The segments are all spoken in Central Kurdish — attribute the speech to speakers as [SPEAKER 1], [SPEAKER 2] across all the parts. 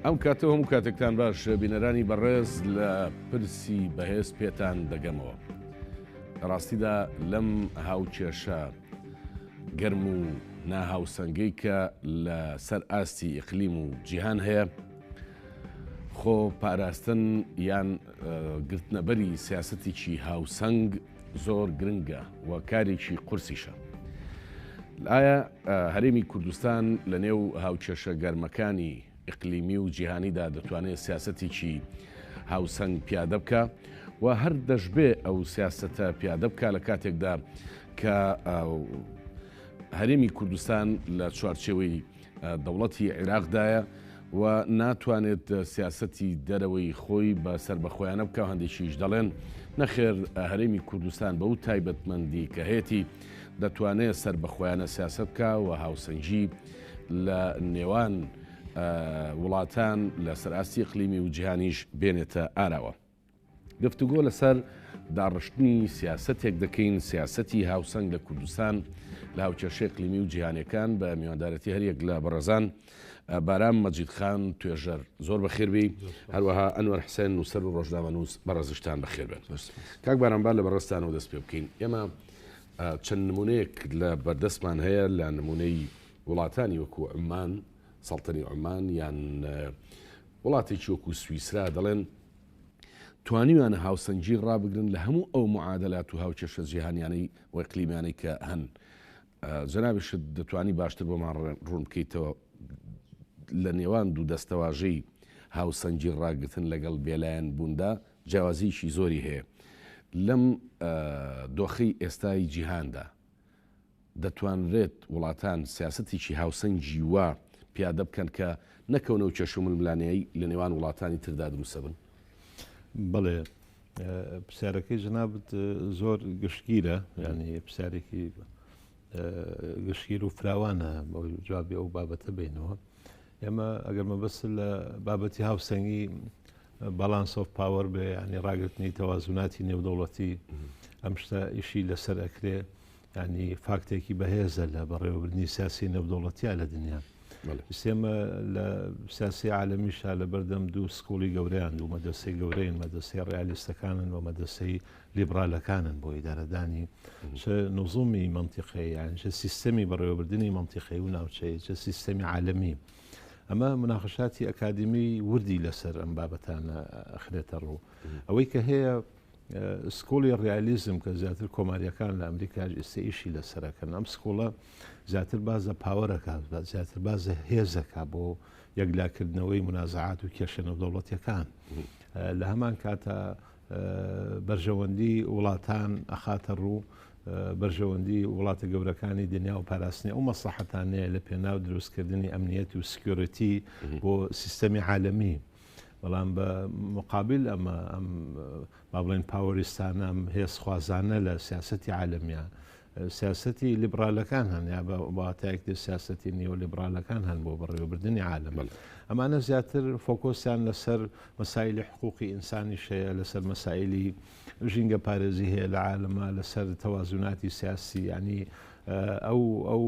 [SPEAKER 1] ئەم کاتەوە هەموو کاتێکتان باش بینەرانی بەڕێز لە پرسی بەهێز پێتان دەگەمەوە. ڕاستیدا لەم هاوکێشە گەرم و ناهاوسەنگەی کە لە سەر ئاستی ئیقلیم و جیهان هەیە، خۆ پاراستن یان گرتنەبەری سیاسەتێکی هاوسەنگ زۆر گرنگە و کارێکی قورسیشە. ئایا هەرێمی کوردستان لە نێو هاوکێشە گەرمەکانی ئیقلیمی و جیهانیدا دەتوانێت سیاسەتێکی هاوسەنگ پیادە بکە و هەر دەشبێ ئەو سیاسەتە پیادە بکە لە کاتێکدا کە هەرێمی کوردستان لە چوارچێوەی دەوڵەتی عێراقدایە و ناتوانێت سیاسەتی دەرەوەی خۆی بە سربەخۆیانە بکە. هەندێکیش دەڵێن نەخێر هەرێمی کوردستان بەو تایبەتمەندی کە هەیەی دەتوانێت سربەخۆیانە سیاست بکە و هاوسەنگی لە نێوان وڵاتان لە سەرئاستی ئیقلیمی و جیهانیش بێنێتە ئاراوە. گفتوگۆ لەسەر داڕشتنی سیاسەتێک دەکەین، سیاسەتی هاوسەنگ لە کوردستان لە هاوکێشەی ئیقلیمی و جیهانیەکان بە میواندارەتی هەریەک لە بەڕێزان بارام مەجیدخان توێژەر. زۆر بەخێربی، هەروەها ئەنوەر حسێن نووسەر و ڕۆژنامەنووس بەڕێزشتان بەخێر بێن. کاک بارانبار لە بەڕێستانەوە دەست پێ بکەین. ئێمە چەند نمونەیەک لە بەردەستمان هەیە لە نمونەی وڵاتانی وەکو عمان، سەڵتەنی عمان یان وڵاتێکی وەکو سویسرا دەڵێن توانیوانە هاوسەنگی ڕابگرن لە هەموو ئەو معادلات و هاوکێشە جیهانیانەی و ئیقلیمیانەی کە هەن. جەنابشت دەتوانی باشتر بۆمان ڕوون بکەیتەوە لە نێوان دوو دەستەواژەی هاوسەنگی ڕاگرتن لەگەڵ بێلایەن بووندا جیاوازیشی زۆری هەیە. لەم دۆخەی ئێستای جیهاندا دەتوانرێت وڵاتان سیاسەتێکی هاوسەنگی وا پیادە بکەن کە نەکەونە و کێشوململانەیە لە نێوان وڵاتانی تردا دروستە بن؟
[SPEAKER 2] بڵێ، پرسیارەکەی جەنابەت زۆر گشتگیرە، ینی پرسیارێکی گشتگیر و فراوانە بۆ جوابی ئەو بابەتە بینەوە. ئێمە ئەگەر مەبەست لە بابەتی هاوسەنگی باڵانس ئۆف پاوەر بێ، ینی ڕاگررتنی تەوازوناتی نێودەوڵەتی، ئەم شتە ئیشی لەسەر ئەکرێ، ینی فاکتێکی بەهێزە لە بەڕێوەبردننی سیاسی نێودەوڵەتیە لە دنیا. ئێمە لە سیاسی عالەمیشا لە بەردەم دوو سکوڵی گەورەیان، دوو مەدرسەی گەورەین، مەدرسەی ڕیالیستەکانن و مەدرسەی لیبرالەکانن بۆ ئیدارەدانی چه نزومی منطقەی، یان چه سیستەمی بەڕێوەبردننی منطقەی و ناوچەی، چه سیستەمی عالەمی. ئەمە مناقەشاتی ئەکادمی وردی لەسەر ئەم بابەتانە ئەخرێتە ڕوو. ئەوەی کە هەیە سکۆڵی ڕیالیزم کە زیاتر کۆماریەکان لە ئەمریکا ئێستائیشی لەسەرەکەن، ئەم سکۆڵە زیاتر بازە پاوەرەکە، زیاتر بازە هێزەکە بۆ یەکلاکردنەوەی منازعات و کێشە نێودەوڵەتیەکان. لە هەمان کاتە بەرژەوەندی وڵاتان ئەخاتە ڕوو، بەرژەوەندی وڵاتە گەورەکانی دنیا و پاراستنی ئەو مەسلحەتانەیە لە پێناو دروستکردنی ئەمنیەت و سکیۆریتی بۆ سیستەمی عالەمی. بەڵام بە مقابل ئەمە ئەم با بڵێن پاوەریستانە، ئەم هێزخوازانە لە سیاسەتی عالەمیە، سیاسەتی لیبرالەکان هەن، یا بە واتایەکتر سیاسەتی نیۆلیبرالەکان هەن بۆ بەڕێوەبردننی عالەم. ئەمانە زیاتر فۆکۆسیان لەسەر مەسایلی حقوقی ئینسانیش هەیە، لەسەر مەسایلی ژینگە پارێزی هەیە لە عالەمە، لەسەر تەوازوناتی سیاسی، ینی ئەو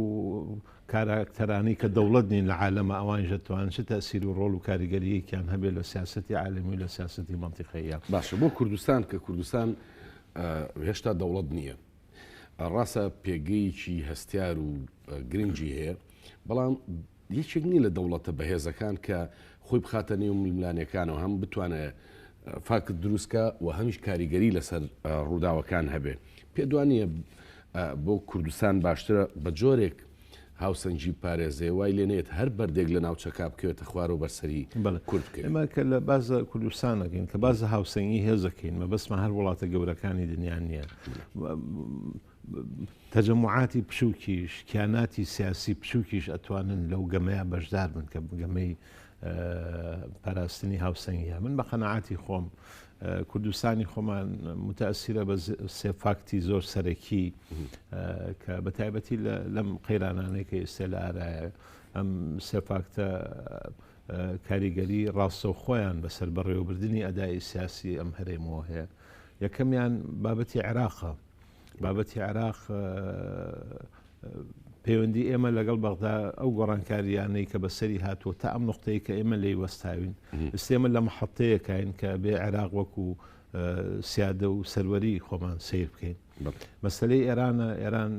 [SPEAKER 2] کاراکتەرانی کە دەوڵەت نین لە عالەمە ئەوانش دەتوانن چه تەسیر و ڕۆڵ و کاریگەریەکیان هەبێت لە سیاسەتی عالەمی و لە سیاسەتی منطقەیە.
[SPEAKER 1] باشە، بۆ کوردستان کە کوردستان هێشتا دەوڵەت نییە، ڕاستە پێگەیەکی هەستیار و گرنگی هەیە، بەڵام یەکێک نیە لە دەوڵەتە بەهێزەکان کە خۆی بخاتە نێو ململانیەکانەوە، هەم بتوانێت فاکت دروستکە و هەمیش کاریگەری لەسەر ڕووداوەکان هەبێ. پێدوانیە بۆ کوردستان باشترە بە جۆرێک هاوسەنگی پارێزێ وای لێنێت هەر بەردێک لە ناوچەکە بکەوێتە خوار و بەرسەری کورد بکەین.
[SPEAKER 2] ئێمە کە لە بازە کوردستانەکەین کە بازە هاوسەنگی هێزەکەین، مەبەستمە هەر وڵاتە گەورەکانی دنیا نییە. تەجەموعاتی بچووکیش، کیاناتی سیاسی بچووکیش ئەتوانن لەو گەمەیە بەشدار بن کە گەمەی پاراستنی هاوسەنگیە. من بە قەنەعاتی خۆم کوردستانی خۆمان متەئسیرە بە سێ فاکتی زۆر سەرەکی کە بە تایبەتی لەم قەیرانانەی کە ئێستا لە ئارایە، ئەم سێ فاکتە کاریگەری ڕاستەوخۆیان بەسەر بەڕێوەبردننی ئەدای سیاسی ئەم هەرێمەوە هەیە. یەکەمیان بابەتی عێراقە. بابەتی عێراق پەیوەندی ئێمە لەگەڵ بەغدا ئەو گۆڕانکاریانەی کە بەسەری هاتووە تا ئەم نقطەیە کە ئێمە لێی وەستاوین ئێمە لە محەڵەیەکین کە بێ عێراق وەکو سیادە و سەروەری خۆمان سیر بکەین. مەسلەی ئێران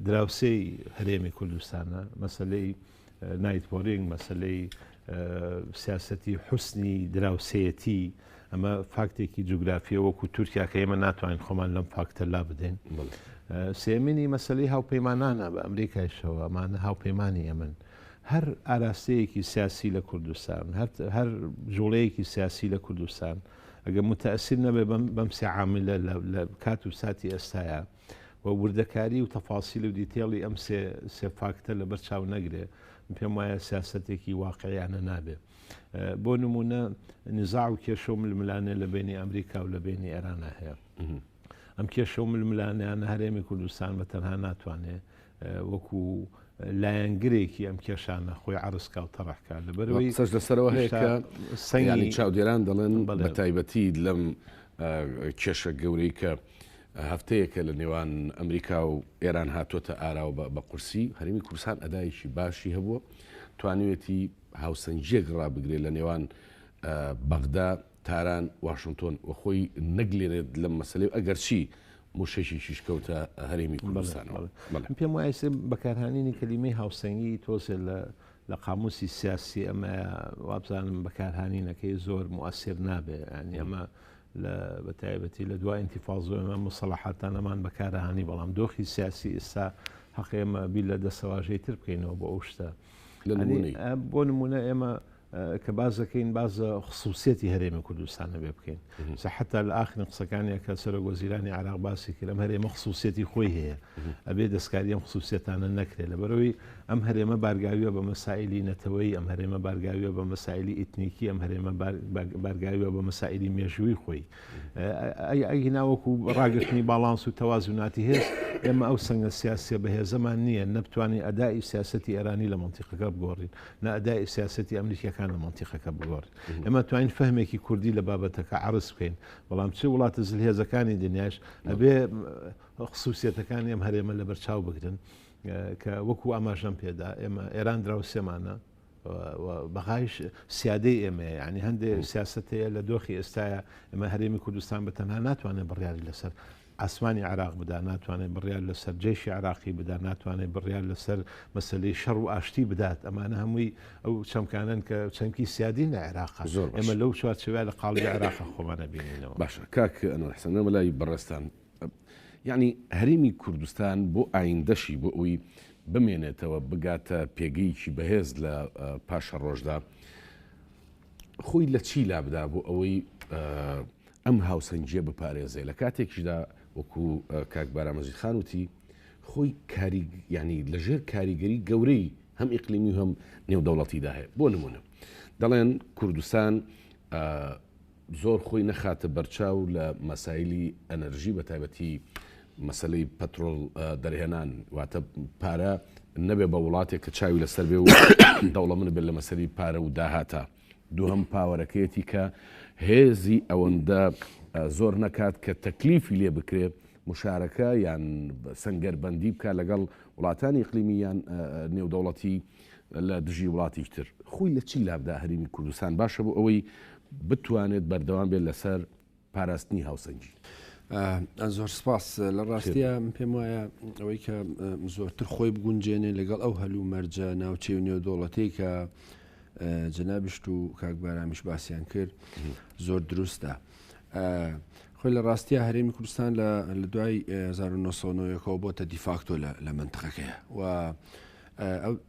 [SPEAKER 2] دراوسەی هەرێمی کوردستانە، مەسلەی نایتپۆرینگ، مەسلەی سیاسەتی حوسنی دراوسەتی، ئەمە فاکتێکی جوگرافیە وەکو تورکیا کە ئێمە ناتوانین خۆمان لەم فاکتە لا بدەین. سێمینی مەسلەی هاوپەیمانانە بە ئەمریکایشەوە، ئەمانە هاوپەیمانی ئەمن. هەر ئاراستەیەکی سیاسی لە کوردستان، هەر جوڵەیەکی سیاسی لە کوردستان ئەگە متەئسیر نەبێ بەم سێ عاملە لە کات و ساتی ئێستاە و وردەکاری و تەفاسیل و دیتێڵی ئەم سێ فاکتە لە بەرچاو نەگرێ، پێم وایە سیاسەتێکی واقعیانە نابێ. بۆ نمونە نزاع و کێشە و ململانێ لە بینی ئەمریکا و لە بینی ئێرانە هەیە. ئەم کێشە و ململانیان هەرێمی کوردستان بە تەنها ناتوانێت وەکو لایەنگرێکی ئەم کێشانە خۆی عرسکا و تەڕەحکا لەبەرەوەی
[SPEAKER 1] سەر لەسەرەوە هەیە کە سەنگانی چاودێران دەڵێن بە تایبەتی لەم کێشە گەورەی کە هەفتەیەکە لە نێوان ئەمریکا و ئێران هاتوۆتە ئاراوە بە قورسی، هەرێمی کوردستان ئەدایشی باشی هەبووە، توانوێتی هاوسەنجێک ڕابگرێت لە نێوان بەغدا، تاران، واشنگتۆن و خۆی نەگلێنێت لەم مەسلەی ئەگەر چی موشەشی شیشکەوتە هەرێمی کوردستانەوە.
[SPEAKER 2] پێم وایە بەکارهانینی کەلیمەی هاوسەنگی تۆزێ لە قاموسی سیاسی ئەمە وابزانم بەکارهانینەکەی زۆر موەسیر نابێ، ینی ئەمە بە تایبەتی لە دوای ئینتیفاضۆ ئەمە مصەلەحاتان ئەمان بەکارهانی، بەڵام دۆخی سیاسی ئێستا حەقی ئێمە بیر لە دەسەواژەی تر بکەینەوە بۆ ئەو شتە. بۆ نمونە ئێمە کە بازەکەین بازە خصوصیەتی هەرێمی کوردستانە بێ بکەین، حتا لە ئاخرین قسەکانی کە سەرۆک وەزیرانی عێراق باسی کرد ئەم هەرێمە خصوصیەتی خۆی هەیە، ئەبێ دەستکاری ئەم خصوصیەتانە نەکرێت. لەبەرەوەی ئەم هەرێمە بارگاویە بە مەسائلی نەتەوەی، ئەم هەرێمە بارگاویە بە مەسائلی ئیتنیکی، ئەم هەرێمە بارگاویە بە مەسائلی مێژووی خۆی. ئەگی ناوەکو ڕاگررتنی باڵانس و تەوازوناتی هێز ئێمە ئەو سەنگە سیاسیە بەهێزەمان نییە، نەبتوانین ئەدای سیاسەتی ئێرانی لە مەنتیقەکە بگۆڕین، نە ئەدای سیاسەتی ئەمریکیەکان لە مەنتیقەکە بگۆڕین. ئێمە توانین فەهمێکی کوردی لە بابەتەکە عرض بکەین، بەڵام چه وڵاتە زلهێزەکانی دنیاش ئەبێ خصوصیەتەکانی ئەم هەرێمە لە بەرچاو بگرن کە وەکو ئاماژەم پێدا ئێمە ئێران دراوسێمانە بەغایش سیادەی ئێمە، ینی هەندێک سیاست هەیە لە دۆخی ئێستاە ئێمە هەرێمی کوردستان بە تەنها ناتوانێت بڕیاری لەسەر ئاسمانی عراق بدا، ناتوانێت بڕیار لەسەر جێشی عراقی بدا، ناتوانێت بڕیار لەسەر مەسلەی شەڕ و ئاشتی بدات. ئەمانە هەمووی ئەو چەمکانن کە چەمکی سیادی لە عێراق زۆر ئێمە لەو چوارچێوە لە قاڵی عێراق خۆمانە بینینەوە.
[SPEAKER 1] باشە کاک ئەنوەرحسەن لای بەڕێستان، یعنی هەرێمی کوردستان بۆ ئایندەشی بۆ ئەوی بمێنێتەوە بگاتە پێگەیکی بەهێز لە پاشە ڕۆژدا، خۆی لە چی لابدا بۆ ئەوەی ئەم هاوسەنجیە بپارێزێ لە کاتێکیدا وەکو کاک بارامەجید خان وتی خۆی ینی لەژێر کاریگەری گەورەی هەم ئیقلیمی و هەم نێودەوڵەتیدا هەیە. بۆ نمونە دەڵێن کوردستان زۆر خۆی نەخاتە بەرچاو لە مەسایلی ئەنەرژی بە تایبەتی مەسلەی پەترۆڵ دەرهێنان، واتە پارە نەبێ بە وڵاتێک کە چاوی لەسەر بێ و دەوڵەمەند بێت لە مەسەری پارە و داهاتە. دووهەم پاوەرەکەیەتی کە هێزی ئەوەندە زۆر نەکات کە تەکلیفی لێ بکرێت مشارەکە یان سەنگەربەندی بکە لەگەڵ وڵاتانی ئیقلیمی یان نێودەوڵەتی لە دژی وڵاتی تر. خۆی لە چی لابدا هەرێمی کوردستان باشە بۆ ئەوەی بتوانێت بەردەوام بێت لەسەر پاراستنی هاوسەنجی؟
[SPEAKER 3] زۆر سپاس. لە ڕاستیە پێم وایە ئەوەی کە زۆرتر خۆی بگونجێنێ لەگەڵ ئەو هەلوو مەرجە ناوچەی و نێودەوڵەتی کە جەنابشت و کاک بارامیش باسییان کرد زۆر دروستە. خۆی لە ڕاستیە هەرێمی کوردستان لە دوای 1990ەوە بۆتە دیفاکتۆ لە منتقەکەیە و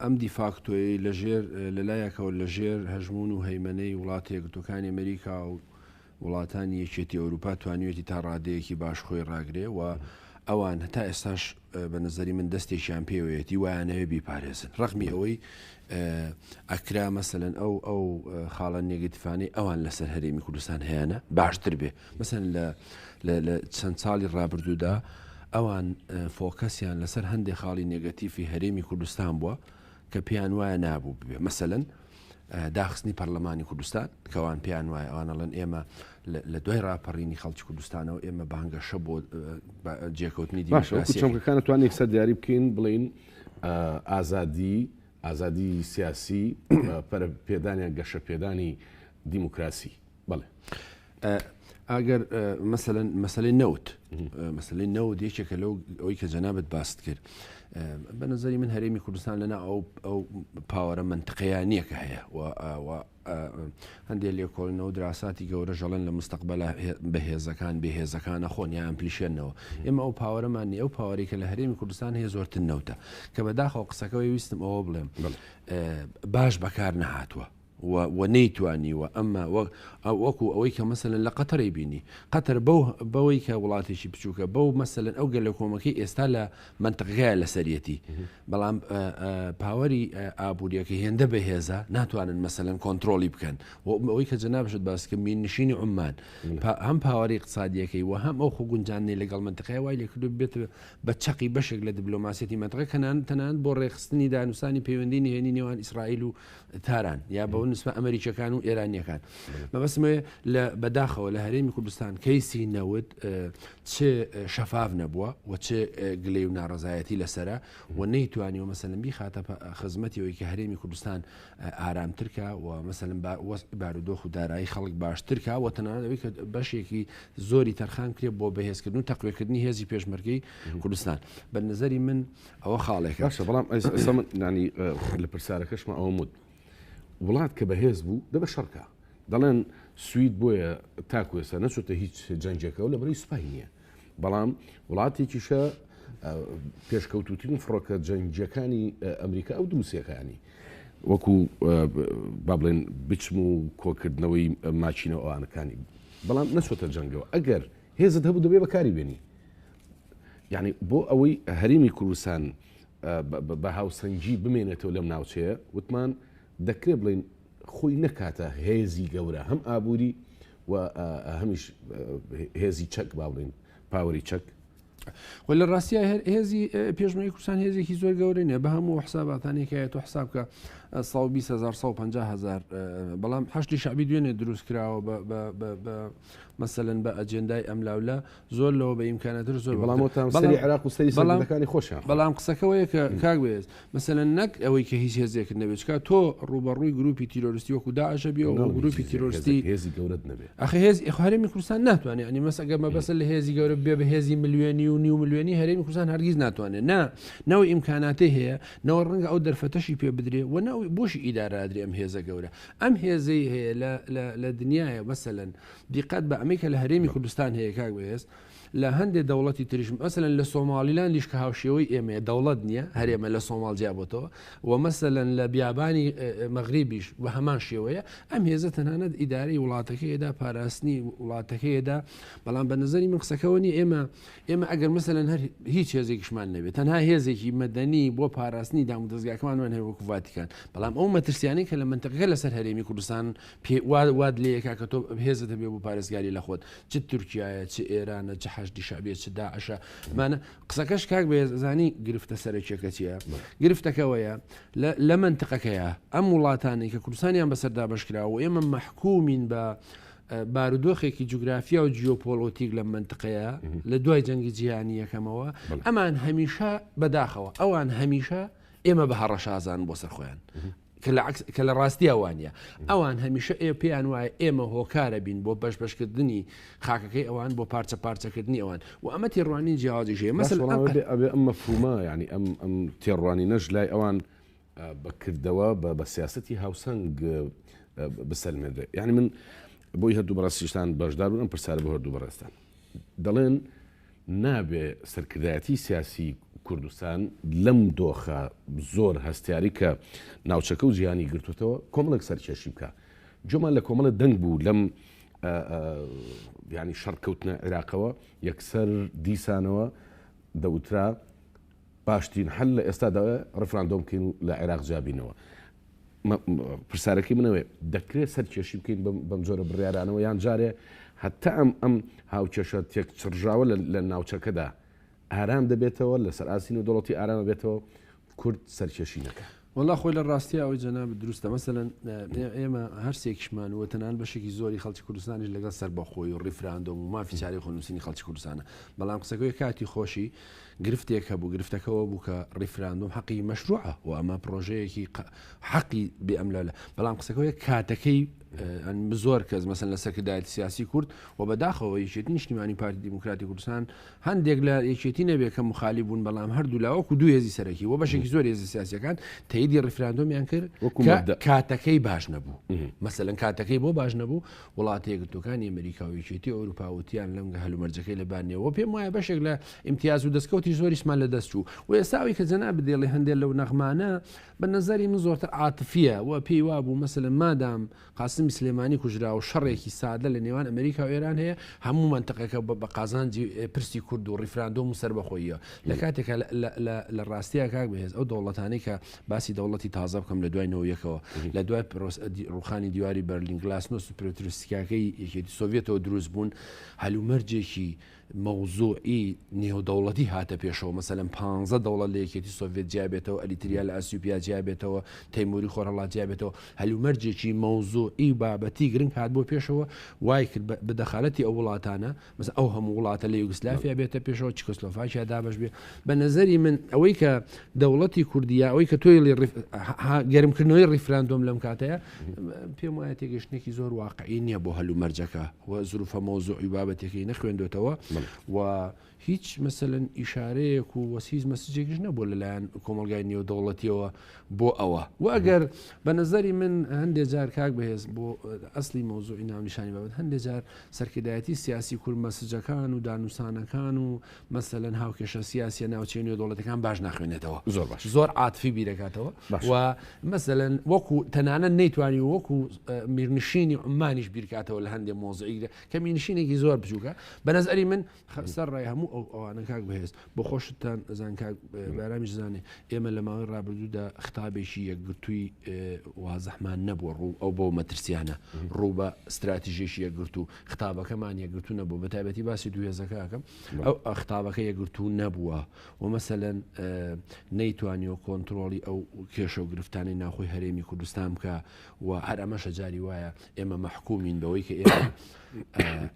[SPEAKER 3] ئەم دیفاکتۆی لەژێر لەلایەکەوە لەژێر هەژمون و هەیمەنەی وڵاتی یەکگرتووەکانی ئەمریکا و وڵاتانی یەکێتی ئەوروپا توانیوێتی تا ڕادەیەکی باش خۆی ڕاگرێ و ئەوان هەتا ئێستاش بە نظری من دەستێکیان پێوەیەتی وایانەوێ بیپارێزن ڕەخمی ئەوەی ئەکرا مەسەلەن ئەو خاڵە نێگەتیفانەی ئەوان لەسەر هەرێمی کوردستان هەیەە باشتر بێ. مەسەن لە چەند ساڵی ڕابردوودا ئەوان فۆکەسیان لەسەر هەندێک خاڵی نێگەتیفی هەرێمی کوردستان بووە کە پێیان وایە نابوو ببێ. مەسەلەن داخستنی پەرلەمانی کوردستان کەوان پێیان وایە ئەوانەڵەن ئێمە لە دوای ڕاپەڕینی خەڵکی کوردستانەوە ئێمە بانگەشە بۆ جێکەوتنی
[SPEAKER 1] دیموکراسیەکانە توانین یەکسەر دیاری بکەین بڵین ئازادی سیاسی پێدانیان گەشە پێدانی دیموکراسی بڵێ
[SPEAKER 3] ئەگەر مەسلەی نەوت مەسلەی نەوت یەکێکە لەو ئەوەی کە جەنابەت باست کرد بە نظری من هەرێمی کوردستان لەنا ئەو پاوەرە منتقەیانیەکە هەیە هەندێک لێکۆڵنەوە دراساتی گەورە ژەڵەن لە مستەقبەلە بەهێزەکان بێهێزەکانە خۆنیان پلیشێنەوە ئێمە ئەو پاوەرەمانی ئەو پاوەری کە لە هەرێمی کوردستان هەیە زۆرتر نەوتە کە بەداخەوە قسەکەەوەی ویستم ئەوە بڵێم باش بەکار نەهاتووە و نەیتوانیوە ئەمما وەکو ئەوەی کە مەسەلەن لە قەتەری بینی قەتەر بەوەی کە وڵاتێکی بچووکە بەو مەسەلەن ئەو گەل لە کۆمەکەی ئێستا لە منتەقەیە لە سەرەتی بەڵام پاوەری ئابوووریەکە هێندە بەهێزە ناتوانن مەسەلەن کۆنتترۆلی بکەن ئەوەی کە جەنابشت باسکە مینشینی عمان هەم پاوەری اقتصادیەکەی و هەم ئەو خۆ گونجاننی لەگەڵ منتەقەیە وای لێکردو بێت بە چەقی بەشێک لە دیبلۆماسیەتی منتەقە تەنانەت بۆ ڕێخستنی دانووسانی پەیوەندی نهێنی نێوان ئیسرائیل و تاران یا بەەوە نسبە ئەمریکەکان و ئێرانیەکان مەبەستمەوە لە بەداخەوە لە هەرێمی کوردستان کەیسی نەوت چه شەفاف نەبووە و چه گلەی و ناڕزایەتی لەسرە و نەیتوانیەوە مەسەلەن بیخاتە خزمەتیەوەی کە هەرێمی کوردستان ئارامترکە و مەسەلەن بارودۆخ و دارایی خەڵک باشترکە و تەنانەت ئەوەی کە بەشێکی زۆری تەرخان کرێت بۆ بەهێزکردن و تەقوێکردنی هێزی پێشمەرگەی کوردستان بە نظری من ئەوە خاڵێکە
[SPEAKER 1] بەڵام ینی لە پرسیارەکەشمە ئەوە مود وڵات کە بەهێز بوو دەبە شەڕکە دەڵێن سوید بۆیە تاکوێسە نەچۆتە هیچ جەنجەکە و لە بەرەی سوپای نییە بەڵام وڵاتێکیشە پێشکەوتوترین فڕۆکە جەنجەکانی ئەمریکا ئەو دووسێکانی وەکو با بڵێن بچم و کۆکردنەوەی ماچینەوە ئەوانەکانی بەڵام نەچۆتە جەنگەوە ئەگەر هێزت هەبوو دەبێ بەکاری بێنی یعنی بۆ ئەوەی هەرێمی کوردستان بە هاوسەنگی بمێنێتەوە لەم ناوچەیە وتمان دەکرێت بڵین خۆی نەکاتە هێزی گەورە هەم ئابووری و هەمیش هێزی چەک با بڵین پاوەری چەک
[SPEAKER 3] و لە ڕاستیە هێزی پێشمەری کوردستان هێزێکی زۆر گەورەی نیە بە هەموو حساباتانێکایە تۆ حسابکە 120,000 بەڵام حشتی شعبی دوێنێ دروست کراوە مەسەلەن بە ئەجێندای ئەملاولە زۆر لەوە بە ئیمکانەتر زۆر
[SPEAKER 1] بەڵام عراق و سەریەکانی خۆشیان
[SPEAKER 3] بەڵام قسەکەەوەیە کە کاک بێت مەسەلەن نەک ئەوەی کە هیچ هێزێکت نەبێت کە تۆ ڕوبەڕووی گروپی تیرۆریستی وەکو داعشە بێ و گروپی تیرۆریستی
[SPEAKER 1] هێزی گەورەت نەبێت
[SPEAKER 3] ئەخ هەرێمی کوردستان ناتوانێت ئەنی مەسەگە مەبەسە لە هێزی گەورە بێ بە هێزی ملیۆنی و نیو ملیۆنی هەرێمی کوردستان هەرگیز ناتوانێت نەوەی ئیمکاناتی هەیە نەوە ڕەنگە ئەو دەرفەتەشی پێ بدرێ و نەوەی بۆشی ئیدارادرێ ئەم هێزە گەورە ئەم هێزەی هەیە لە دنیاە مەسەلەن دیقەت بە ئەمریکا لە هەرێمی کوردستان هەیە کاک بەهێز لە هەندێک دەوڵەتی تریش مەسەلەن لە سۆمالیلان لیش کە هاوشێوەی ئێمە دەوڵەت نییە هەرێمە لە سۆمال جیابەتەوە و مەسەلەن لە بیابانی مەغریبیش بە هەمان شێوەیە ئەم هێزە تەنانەت ئیدارەی وڵاتەکەیدا پاراستنی وڵاتەکەیدا بەڵام بە نظری من قسەکەەوەنی ئێمە ئەگەر مەسەلەن هەر هیچ هێزێکیشمان نەبێت تەنها هێزێکی مەدەنی بۆ پاراستنی دام و دەستگاکەمانوان هەیە وەکو ڤاتیکان بەڵام ئەو مەترسیانی کە لە منتەقەکە لەسەر هەرێمی کوردستان واد لەیەکا کە تۆ هێزت هەبێ بۆ پارێزگاری لە خۆت چ تورکیایە چ ئێرانە چ حەشدی شعبێت چ داعشە مانە قسەکەش کاک بێزانی گرفتە سەرەکیەکە چیە گرفتەکەوەیە لە منتەقەکەیە ئەم وڵاتانی کە کوردستانیان بەسەردا بەشکراوە ئێمە مەحکومین بە بارودۆخێکی جوگرافیا و جیۆپۆلۆتیک لە منتقەیە لە دوای جەنگی جیهانی یەکەمەوە ئەمان هەمیشە بەداخەوە ئەوان هەمیشە ئێمە بە هەڕەشازان بۆ سەرخۆیان کە لە ڕاستی ئەوانە ئەوان هەمیشە پێیان وایە ئێمە هۆکارە بین بۆ بەشبەشکردنی خاکەکەی ئەوان بۆ پارچە پارچەکردنی ئەوان و ئەمە تێڕوانی جیاوازیژەیە
[SPEAKER 1] ئەبێ ئەم مەفهومە ینی ئەم تێڕوانی نەش لای ئەوان بەکردەوە بە سیاسەتی هاوسەنگ بسەلمێنرێ یعنی من بۆی هەردوو بەڕاستیشتان بەشدار بوون ئەم پرسیارە بە هەردوو بەڕاستان دەڵێن نابێ سەرکردایەتی سیاسی کوردستان لەم دۆخە زۆر هەستیاری کە ناوچەکە و جیهانی گرتوتەوە کۆمەڵێک سەرکێشی بکە جۆمان لە کۆمەڵە دەنگ بوو لەم ینی شەڕکەوتنە عێراقەوە یەکسەر دیسانەوە دەوترا باشترین حل لە ئێستادا ڕفراندۆم بکەین و لە عێراق جابینەوە پرسیارەکەی منەوەی دەکرێت سەرکێشی بکەین بەم جۆرە بڕیارانەوە یان جارێ هەتا ئەم هاوکێشە تێک چڕژاوە لە ناوچەکەدا ئارام دەبێتەوە لەسەر ئاسین و دەوڵەتی ئارامە بێتەوە کورد سەرکێشی نەکە
[SPEAKER 3] وڵا خۆی لە ڕاستی ئەوەی جەناب دروستە مەسەلەن ئێمە هەرسێکشمان وەتەنان بەشێکی زۆری خەڵکی کوردستانیش لەگەڵ سەربەخۆی و ڕیفراندۆم و مافی چارەی خۆنووسینی خەڵکی کوردستانە بەڵام قسەکەی کاتی خۆشی گرفتێک هەبوو گرفتەکەەوە بوو کە ڕیفراندۆم حەقی مەشروعە و ئەمە پرۆژەیەکی حەقی بێ ئەملا لە بەڵام قسەکەی کاتەکەی زۆر کەس مەسەن لە سەرکردایەتی سیاسی کورد و بەداخەوە یەکێتی نیشتیمانی پارتی دیموکراتی کوردستان هەندێک لە یەکێتی نەبێت کە مخالی بوون بەڵام هەردوو لاوەکو دوو هێزی سەرەکی و بەشێکی زۆر هێزی سیاسیەکان تاییدی ڕیفراندۆمیان کرد کاتەکەی باش نەبوو مەسەلەن کاتەکەی بۆ باش نەبوو وڵاتی یەکگرتوەکانی ئەمریکا و یەکێتی ئەوروپاوتیان لەم هەلومەرجەکەی لەبانێەوە پێم وایە بەشێک لە ئیمتیاز و دەستکەوتی زۆریشمان لە دەستچوو و ئێستاوی کە جەناب بدێڵی هەندێک لەو نەغمانە بە نەزەری من زۆرتر عاتفیە و پێی وابوو مەسەلەن مادام قاسمی سلێمانی کوژرا و شەڕێکی سادە لە نێوان ئەمریکا و ئێران هەیە هەموو منتەقەکە بە قازانجی پرسی کورد و ڕیفراندۆم و سەربەخۆییە لە کاتێکە لە ڕاستیە کاک بەهێز ئەو دەوڵەتانەی کە باسی دەوڵەتی تازە بکەم لە دوای نەوەیەکەوە لە دوای ڕوخانی دیواری بەرلین گلاسنۆس و پرۆتریستیکاکەی یەکێتی سۆڤێتەوە دروست بوون هەلومەرجێکی مەوزوعی نێودەوڵەتی هاتە پێشەوە مەسەلەن 15 دەوڵەت لە یەکێتی سۆڤێت جیابێتەوە ئەلیتریا لە ئەسیوپیا جیابێتەوە تەیموری خۆرهەڵات جیابێتەوە هەلومەرجێکی مەوزوعی بابەتی گرنگ هات بۆ پێشەوە وای کرد بە دەخالەتی ئەو وڵاتانە مەسەن ئەو هەموو وڵاتە لە یوگسلافیا بێتە پێشەوە چکۆسلۆڤاکیا دابش بێ بە نەزەری من ئەوەی کە دەوڵەتی کوردیا ئەوەی کە تۆی گەرمکردنەوەی ڕیفراندۆم لەم کاتەیە پێم وایە تێگەشتێکی زۆر واقعی نییە بۆ هەلومەرجەکە و زروفە مەوزوعی بابەتێکی نەخوێندوێتەوە و هیچ مەسەلەن ئیشارەیەک و وەسیز مەسجێکیش نەبوو لەلایەن کۆمەلگای نێودەوڵەتیەوە بۆ ئەوە و ئەگەر بە نەزەری من هەندێک جار کاک بەهێز بۆ ئەسلی مەوزوعی ناونیشانی بابەت هەندێک جار سەرکردایەتی سیاسی کورد مەسجەکان و دانووسانەکان و مەسەلەن هاوکێشە سیاسی ناوچەی نێودەوڵەتەکان باش ناخوێنێتەوە زۆر عاتفی بیرەکاتەوە و مەسەلەن وەکو تەنانەت نەیتوانی وەکو میرنشینی عمانیش بیرکاتەوە لە هەندێک مۆزعی کە میرنشینێکی زۆر بچووکە بە نەزەری من سەر ڕای هەموو ئەوانە کاک بەهێز بۆ خۆشتان ئەزان بارامیش زانێ ئێمە لە ماوەی ڕابردوودا خطابێکی یەکگرتووی وازەحمان نەبووە ڕوو ئەو بۆ مەترسیانە ڕوو بە استراتیژێکی یەکگرتو خطابەکەمان یەکگرتو نەبوو بە تایبەتی باسی دوێزەکەکەم ئەو خطابەکە یەکگرتو نەبووە و مەسەلەن نەیتوانیەوە کۆنتترۆلی ئەو کێشە و گرفتانی ناخۆی هەرێمی کوردستان بکە و هەر ئەمەشە جاری وایە ئێمە مەحکومین بەوەی کە ئێمە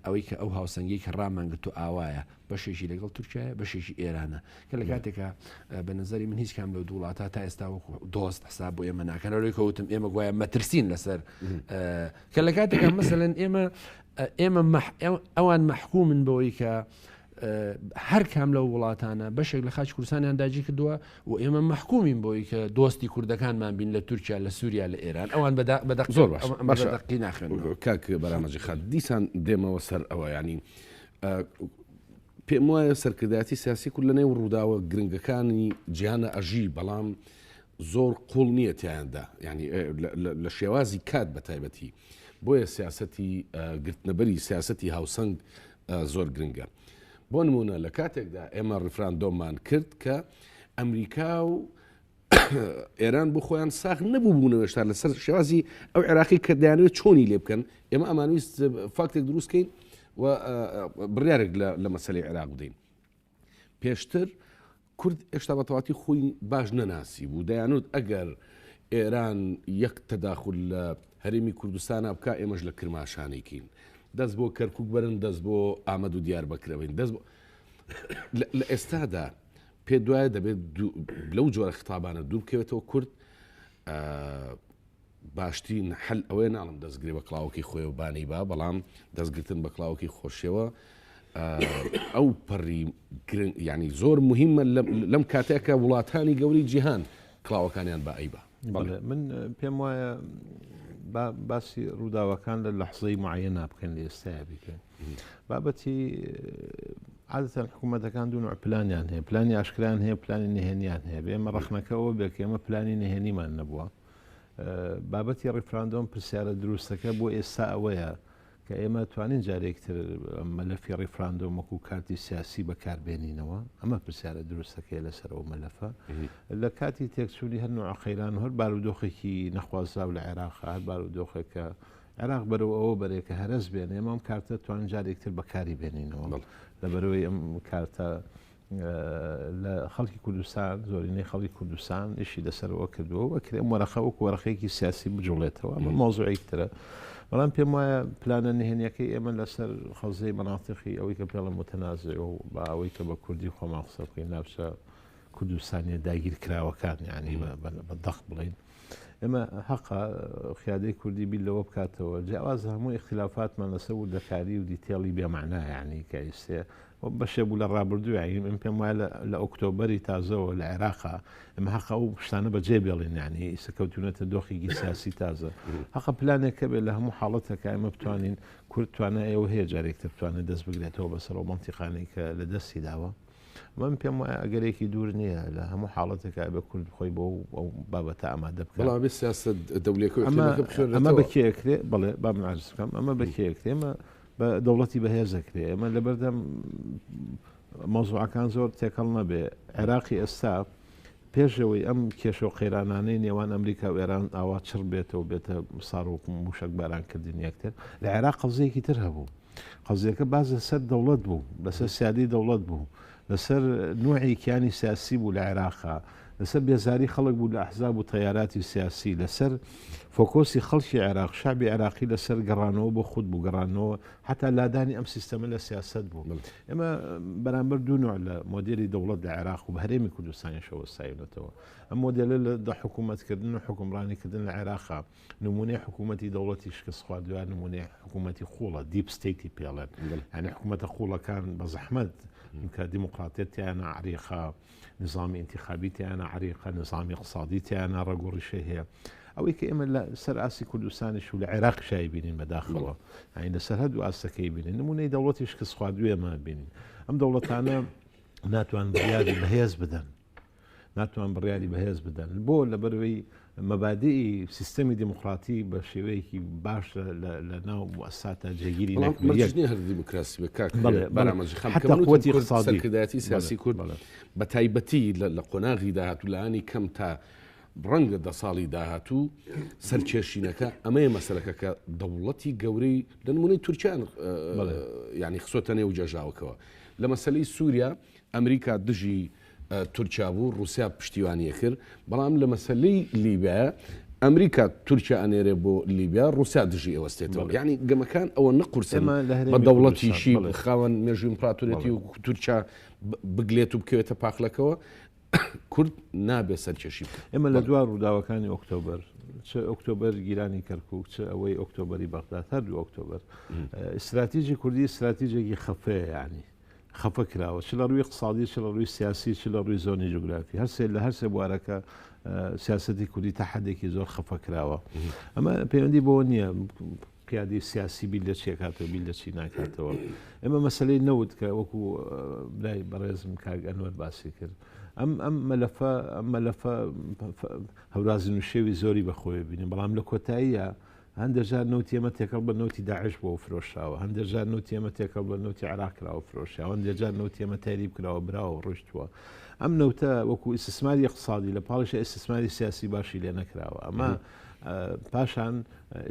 [SPEAKER 3] ئەوەی کە ئەو هاوسەنگی کە ڕامانگرتو ئاوایە بەشێکی لەگەڵ تورکایە بەشێکی ئێرانە کە لە کاتێکە بە نظری من هیچ کام لە دووڵاتە تا ئێستا وەکو دۆست حساب بۆ ئێمە ناکەنەوەی کەوتم ئێمە گوایە مەترسین لەسەر کە لە کاتێکە مەسەلەن ئێمە ئەوان مەحکومن بەوەی کە هەر کام لە وڵاتانە بەشێک لە خاچ کوردستانیان داگیر کردووە و ئێمە مەحکومین بۆی کە دۆستی کوردەکانمان بین لە تورکیا لە سووریا لە ئێران ئەوان
[SPEAKER 1] زۆر باش
[SPEAKER 3] ناخێن
[SPEAKER 1] کاک بەرامەجی خات دیسان دێمەوە سەر ئەوە ینی پێم وایە سەرکردایەتی سیاسی کورد لە نێو ڕووداوە گرنگەکانی جیهانە ئەژی بەڵام زۆر قوڵ نییە تیاندا ینی لە شێوازی کات بە تایبەتی بۆیە سیاسەتی گرتنەبەری سیاسەتی هاوسەنگ زۆر گرنگە بۆ نمونە لە کاتێکدا ئێمە ڕیفراندۆمان کرد کە ئەمریکا و ئێران بۆ خۆیان ساغ نەبوو بوونەوەشتا لەسەر شێوازی ئەو عێراقی کە دەیانوێت چۆنی لێ بکەن ئێمە ئەمانویست فاکتێک دروستکەین و بڕیارێک لە مەسەلەی عێراق بدەین پێشتر کورد هێشتا بەتەواتی خۆی باش نەناسی بوو دەیانوت ئەگەر ئێران یەک تەداخل لە هەرێمی کوردستانە بکە ئێمەش لە کرماشانێکین دەست بۆ کەرکووک بەرن دەست بۆ ئامەد و دیار بەکرەوەین دەست بۆ لە ئێستادا پێ دوایە دەبێت لەو جۆرە خطابانە دوور بکەوێتەوە کورد باشترین حل ئەوەیە ناڵم دەستگرێ بە کڵاوەکی خۆی و بانی با بەڵام دەستگرتن بە کڵاوەکی خۆشیەوە ئەو پەڕی ینی زۆر مهمە لەم کاتێکە وڵاتانی گەوری جیهان کڵاوەکانیان بە ئەیبا
[SPEAKER 2] من پێم وایە باسی ڕووداوەکان لە لەحزەی معەنە بکەن لە ئێستایا بیکەن بابەتی عادەتەن حکوومەتەکان دوو نوع پلانیان هەیە پلانی ئاشکرایان هەیە پلانی نهێنیان هەیە بێمە ڕەخنەکەەوە بێک ئێمە پلانی نهێنیمان نەبووە بابەتی ڕیفراندۆم پرسیارە دروستەکە بۆ ئێستا ئەوەیە کە ئێمە توانین جارێکتر مەلەفی ڕیفراندۆم وەکو کارتی سیاسی بەکاربێنینەوە ئەمە پرسیارە دروستەکەی لەسەر ئەو مەلەفە لە کاتی تێکچوونی هەر نوع خەیران و هەر بارودۆخێکی نەخوازراو لە عێراق هەر بارودۆخێکە عێراق بەرەو ئەوە بەرێکە هەرس بێن ئێمە ئەم کارتە توانین جارێکتر بەکاری بێنینەوە لەبەرەوەی ئەم کارتە لە خەڵکی کوردستان زۆرینەی خەڵکی کوردستان ئیشی لەسەرەوە کردووە وەکرێ وەرەخە وەکو وەرەخەیەکی سیاسی بجوڵێتەوە ئەمە مۆزوعێکترە بەڵام پێم وایە پلانە نهێنیەکەی ئێمە لەسەر خەزەی مەناتقی ئەوەی کە پێڵە متەنازع و بە ئەوەی کە بە کوردی خۆمان قسە بکەین ناوچە کوردستانیە داگیر کراوەکان یعنی بە دەخ بڵین ئێمە حەقا خیادەی کوردی بیل لەوە بکاتەوە جیاواز هەموو اختلافاتمان لەسەر وردەکاری و دیتێڵی بێمەعنا یعنی کە ئیسێ بەشێ بوو لە ڕابردووی من پێم وایە لە ئۆکتۆبەری تازەوە لە عێراقا ئەمە حەقا و شتانە بەجێ بێڵێن یعنی ئیسەکەوتونەتە دۆخێکی سیاسی تازە حەقا پلانێکە بێت لە هەموو حاڵەتەکە ئێمە بتوانین کورد توانای ئێوە هەیە جارێکتر بتوانێت دەست بگرێتەوە بەسەر و مەنتیقانەی کە لە دەستی داوە من پێم وایە ئەگەرێکی دوور نییە لە هەموو حاڵەتێکە بە کورد بخۆی بۆ ئەو بابەتە ئامادە بکە
[SPEAKER 1] بەڵام سیاست دەولێک
[SPEAKER 2] ئەمە بەکێکرێ بڵێ با من عرض بکەم ئەمە بەکێکرێ ئێمە بە دەوڵەتی بەهێزەکرێ ئەمە لەبەردەم مۆزوعەکان زۆر تێکەڵ نەبێ عێراقی ئێستا پێشەوەی ئەم کێشە و قەیرانانەی نێوان ئەمریکا و ئێران ئاوا چڕ بێتەوە بێتە ساڕۆک موشک بارانکردن یەکتر لە عێراق قەزەیەکی تر هەبوو قەزیەکە باز لەسەر دەوڵەت بوو لەسەر سیادی دەوڵەت بوو لەسەر نوعی کیانی سیاسی بوو لە عێراقا لەسەر بێزاری خەڵک بوو لە ئەحزاب و تەیاراتی سیاسی لەسەر فۆکۆسی خەڵکی عێراق شعبی عێراقی لەسەر گەڕانەوە بۆ خود بوو گەڕانەوە حتا لادانی ئەم سیستەمە لە سیاست بوو ئێمە بەرامبەر دوو نوع لە مۆدێلی دەوڵەت لە عێراق و بە هەرێمی کوردستانیشەوە سایونەتەوە ئەم مۆدێلە لە حکوومەتکردن و حکومڕانیکردن لە عێراقا نمونەی حکوومەتی دەوڵەتی شکست خواردووە نمونەی حکوومەتی خوڵە دیپ ستیتی پێڵێن یعنی حکوومەتە خوڵەکان بە زەحمەت کە دیموکراتێتیانە عریقا نظامی انتخابیتیانە عریقا نظامی اقتصادیتیانە ڕێگۆڕیشە هەیە ئەوەی کە ئێمە لە سەر ئاسی کوردستانیش و لە عێراق شای بینین بەداخەوە ئاین لەسەر هەردوو ئاسەکەی بینین نمونەی دەوڵەتی شکست خواردووێمە بینین ئەم دەوڵەتانە ناتوان بڕیاری بەهێز بدەن ناتوان بڕیاری بەهێز بدەن بۆ لەبەرەوەی مەبادی سیستەمی دیموکراتی بە شێوەیەکی باش لە ناو مؤسساتە جێگیری
[SPEAKER 1] نەکردنی هەر دیموکراسی بەکاتی سەرکردایەتی سیاسی کورد بە تایبەتی لە قۆناغی داهاتوو لەانی کەم تا ڕەنگە 10 ساڵی داهاتوو سەرکێشینەکە ئەمەیە مەسەلەکە کە دەوڵەتی گەورەی لە نمونەی تورکیان ینی خسۆتە نێو جێژاوکەوە لە مەسەلەی سووریا ئەمریکا دژی تورکیا بوو رووسیا پشتیوانیە کرد بەڵام لە مەسەلەی لیبیا ئەمریکا تورکیا ئەنێرێ بۆ لیبیا رووسیا دژی ئێوەستێتەوە یعنی گەمەکان ئەوە نەقورسن بە دەوڵەتیشی خاوەن مێژوی ئیمپراتۆریەتی و تورکیا بگلێت و بکەوێتە پاخلەکەوە کورد نابێ سەرکێشی
[SPEAKER 2] ئێمە لە دوای ڕووداوەکانی ئۆکتۆبەر چه ئۆکتۆبەر گیرانی کەرکووک چه ئەوەی ئۆکتۆبەری بەغداد هەردوو ئۆکتۆبەر استراتیژی کوردی استراتیژێکی خەفەیە ینی خەفە کراوە چ لە ڕووی اقتصادی چ لە ڕووی سیاسی چ لە ڕووی زۆنی جوگرافی هەرسێ لە هەرسێ بوارەکە سیاسەتی کوردی تا حدێکی زۆر خەفە کراوە ئەمە پەیوەندی بۆ نییە قیادی سیاسی بیل لە چێکاتەوە بیل لە چی ناکاتەوە ئێمە مەسلەی نەوت کە وەکو برای بەڕێزم کاک ئەنوەر باسی کرد ئەم مەلەفە هەورازی نووشێوی زۆری بەخۆی بینیم بەڵام لە کۆتاییە هەندێکجار نوتی ئێمە تێکەڵ بە نوتی داعش بۆ فرۆشاوە هەندێکجار نوتی ئێمە تێکەڵ بە نوتی عراق کراوە فرۆشاوە هەندێکجار نوتی ئێمە تاریب کراوە براوە ڕۆشتووە ئەم نەوتە وەکو ئیسtismاری اقتصادی لە پاڵیشە ئیسtismاری سیاسی باشی لێ نەکراوە ئەمە پاشان